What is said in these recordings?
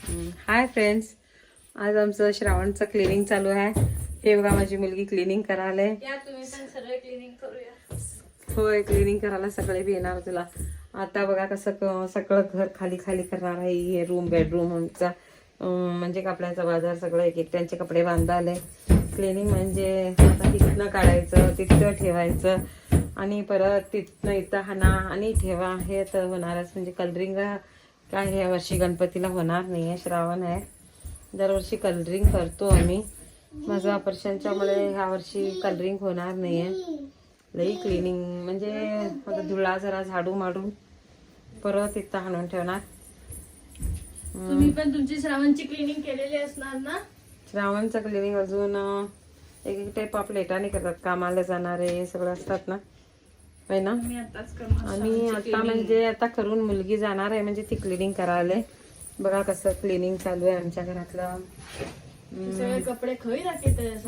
Hi friends, आज आमचं श्रावणचं cleaning चालू आहे. हे बघा माझी मुलगी क्लिनिंग करायला. या तुम्ही पण सर्व क्लिनिंग करूया. होय, क्लिनिंग करायला सगळे बी येणार तुला. आता बघा कसं सगळं घर खाली खाली करणार आहे. हे रूम बेडरूम आमचा म्हणजे कपड्याचा बाजार सगळं एक एक त्यांचे कपडे बांधाले. क्लिनिंग म्हणजे आता तिथनं काढायचं, तिथं ठेवायचं आणि परत तिथनं इथं हाना आणि ठेवा. हे तर होणारच. म्हणजे कलरिंग काय ह्या वर्षी गणपतीला होणार नाही आहे, श्रावण आहे. दरवर्षी कलरिंग करतो आम्ही. माझं ऑपरेशनच्यामुळे ह्या वर्षी कलरिंग होणार नाही आहे. लई क्लिनिंग म्हणजे आता धुळा जरा झाडू मारून परत इथं हाणून ठेवणार. तुम्ही पण तुमची श्रावणची क्लिनिंग केलेली असणार ना? श्रावणचं क्लिनिंग अजून एक एक टाईप आप लेटाने करतात. कामाला जाणारे सगळं असतात ना, आहे ना. मी आताच करणार. आणि आता म्हणजे आता करून मुलगी जाणार आहे म्हणजे ती क्लिनिंग करायला. बघा कसं क्लिनिंग चालू आहे आमच्या घरातलं. सगळे कपडे खरी राखते ते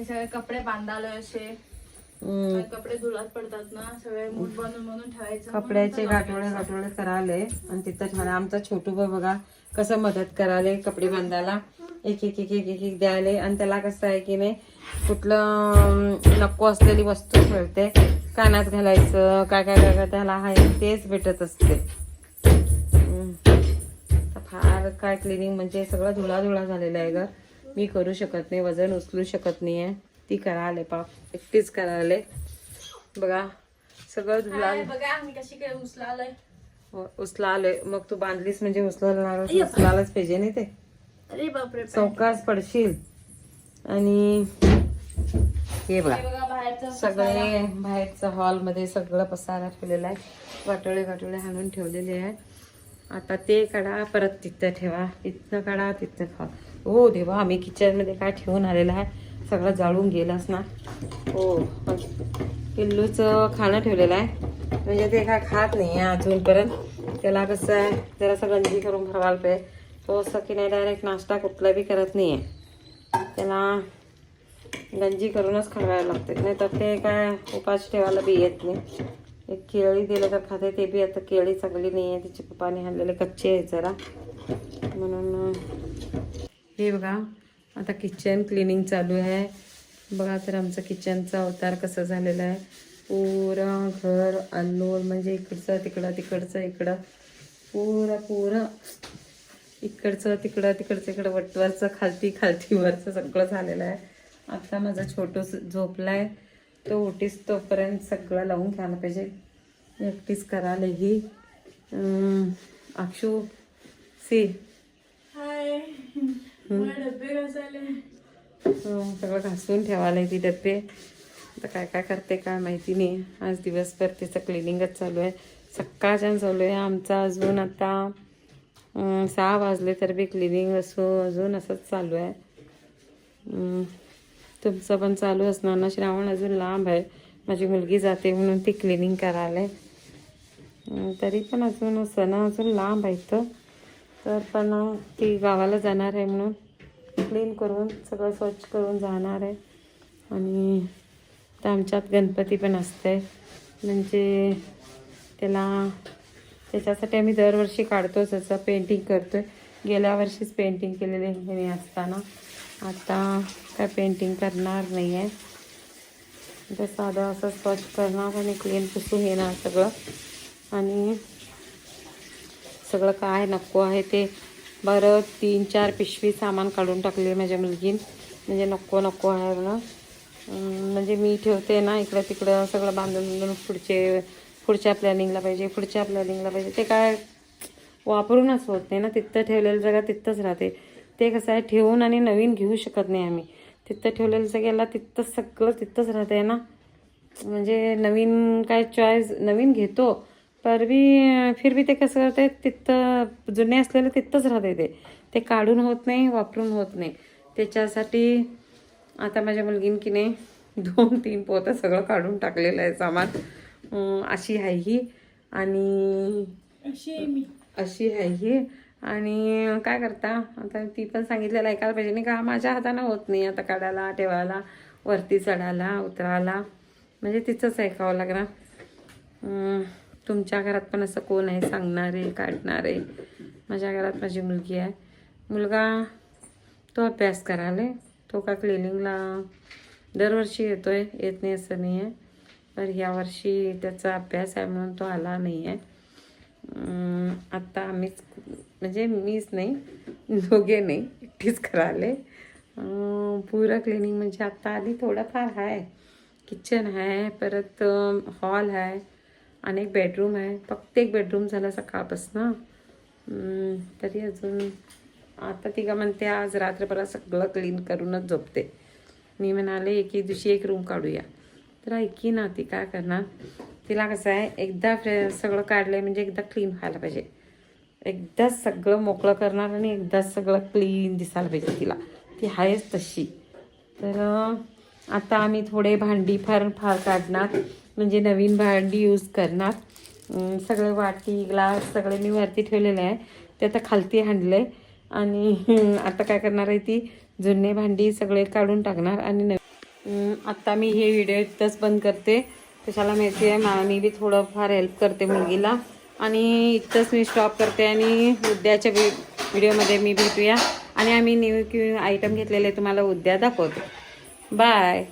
सगळे कपडे बांधाले असे कपडे धुळात पडतात ना, सगळे मूठ बनवून म्हणून ठेवायचं. कपड्याचे गाठोडे करायले आणि तिथं छान आमचा छोटू बघा कसं मदत करायले कपडे बांधायला. एक एक एक एक एक एक द्यायले. आणि त्याला कसं आहे की नाही, कुठलं नको असलेली वस्तू ठेवते, कानात घालायचं काय काय काय त्याला आहे तेच भेटत असते. फार काय क्लिनिंग म्हणजे सगळं धुळा झालेला आहे ग. मी करू शकत नाही, वजन उचलू शकत नाही आहे. ती करायले पाप एकटीच करायले. बघा सगळं धुळा. बघा मी कशी काय उचला आलोय. मग तू बांधलीस म्हणजे उचलायलाच पाहिजे नाही ते. अरे बापरे, चौकास पडशील. आणि हे बघा सगळे बाहेरचं हॉलमध्ये सगळं पसारा ठेवलेला आहे. गाठोडे हाणून ठेवलेले आहे. आता ते काढा, परत तिथं ठेवा, तिथनं काढा, तिथं ठेवा. हो देवा, आम्ही किचनमध्ये काय ठेवून आलेलं आहे सगळं जाळून गेलंच ना. हो, पिल्लूचं खाणं ठेवलेलं आहे म्हणजे ते काय खात नाही आहे अजूनपर्यंत. त्याला कसं आहे जरासं गंजी करून भरवायला पाहिजे. तो असं की नाही डायरेक्ट नाश्ता कुठला बी करत नाही आहे. त्याला गंजी करूनच खववायला लागते, नाही तर ते काय उपास ठेवायला बी येत नाही. एक केळी दिलं तर खाते, ते बी आता केळी चांगली नाही आहे, तिच्या पप्पाने आणलेले कच्चे आहे जरा म्हणून. हे बघा आता किचन क्लिनिंग चालू आहे. बघा तर आमचं किचनचा अवतार कसं झालेलं आहे. पुरं घर अल्लोल म्हणजे इकडचं तिकडचं इकडं पुरं इकडचं तिकडं वरचं खालती वरचं सगळं झालेलं आहे. आता माझा छोटू झोपलाय, तो उठीस तोपर्यंत सगळं लावून घ्यायला पाहिजे. एकटीच करायला ही. अक्षू सी हाय, डबे घासायले. सगळं घासून ठेवायला ती डबे. आता काय काय करते काय माहिती नाही. आज दिवसभर तिचं क्लिनिंगच चालू आहे, सकाळच्या चालू आहे आमचा. अजून आता 6 वाजले तर बी क्लिनिंग अजून असंच चालू आहे. तुमचं पण चालू असणार ना. श्रावण अजून लांब आहे. माझी मुलगी जाते म्हणून ती क्लिनिंग करायला. तरी पण अजून सण अजून लांब आहेत. तर पण ती गावाला जाणार आहे म्हणून क्लीन करून सगळं स्वच्छ करून जाणार आहे. आणि तर आमच्यात गणपती पण असते म्हणजे त्याच्यासाठी आम्ही दरवर्षी काढतोच. त्याचं पेंटिंग करतो आहे. गेल्या वर्षीच पेंटिंग केलेले मी असताना. आता काय पेंटिंग करणार नाही आहे. तर साधं असं स्वच्छ करणार आणि क्लीन पुसून येणार सगळं. आणि सगळं काय नको आहे ते बरं 3-4 पिशवी सामान काढून टाकले माझ्या मुलगीन. म्हणजे नको आहे ना. म्हणजे मी ठेवते ना इकडं तिकडं सगळं बांधून पुढच्या प्लॅनिंगला पाहिजे. ते काय वापरूनच होत नाही ना. तिथं ठेवलेलं जागा तिथंच राहते. ते कसं आहे ठेवून आणि नवीन घेऊ शकत नाही आम्ही. तिथं ठेवलेलं जागेला तिथंच सगळं तिथंच राहते ना. म्हणजे नवीन काय चॉईस नवीन घेतो पर बी फिर बी ते कसं करते तिथं जुने असलेलं तिथंच राहते. ते काढून होत नाही, वापरून होत नाही. त्याच्यासाठी आता माझ्या मुलगीने की नाही 2-3 पोतं सगळं काढून टाकलेलं आहे सामान. अशी आहे ही आणि अशी आहे ही. आणि काय करता आता ती पण सांगितलेलं ऐकायला पाहिजे नाही का. माझ्या हातानं होत नाही आता काढायला, ठेवायला, वरती चढायला, उतरायला. म्हणजे तिचंच ऐकावं लागणार. तुमच्या घरात पण असं कोण आहे सांगणारे, काढणारे? माझ्या घरात माझी मुलगी आहे. मुलगा तो अभ्यास करायला, तो का क्लिनिंगला दरवर्षी येतोय, येत नाही असं नाही आहे. तर ह्या वर्षी त्याचा अभ्यास आहे म्हणून तो आला नाही आहे. आत्ता आम्हीच म्हणजे मीच नाही, दोघे नाही, एकटीच करायले. पुरा क्लिनिंग म्हणजे आत्ता आधी थोडंफार आहे. किचन आहे, परत हॉल आहे, अनेक बेडरूम आहे. फक्त एक बेडरूम झाला सकाळपासून. तरी अजून आता ती का म्हणते आज रात्रभर सगळं क्लीन करूनच झोपते. मी म्हणाले एके दिवशी एक रूम काढूया, तर ऐकी ना ती काय करणार. तिला कसं आहे, एकदा सगळं काढलंय म्हणजे एकदा क्लीन व्हायला पाहिजे. एकदाच सगळं मोकळं करणार आणि एकदाच सगळं क्लीन दिसायला पाहिजे तिला. ती आहेच तशी. तर आता आम्ही थोडे भांडी फार काढणार, म्हणजे नवीन भांडी यूज करणार. सगळे वाटी ग्लास सगळे मी वरती ठेवलेले आहे, ते आता खालती आणले. आणि आता काय करणार आहे, ती जुने भांडी सगळे काढून टाकणार. आणि आता मी हे व्हिडिओ इथंच बंद करते. कशाला माहिती आहे, मी बी थोडंफार हेल्प करते मुलगीला. आणि इथंच मी स्टॉप करते आणि उद्याच्या व्हिडिओमध्ये मी भेटूया. आणि आम्ही न्यू आयटम घेतलेले तुम्हाला उद्या दाखवतो. बाय.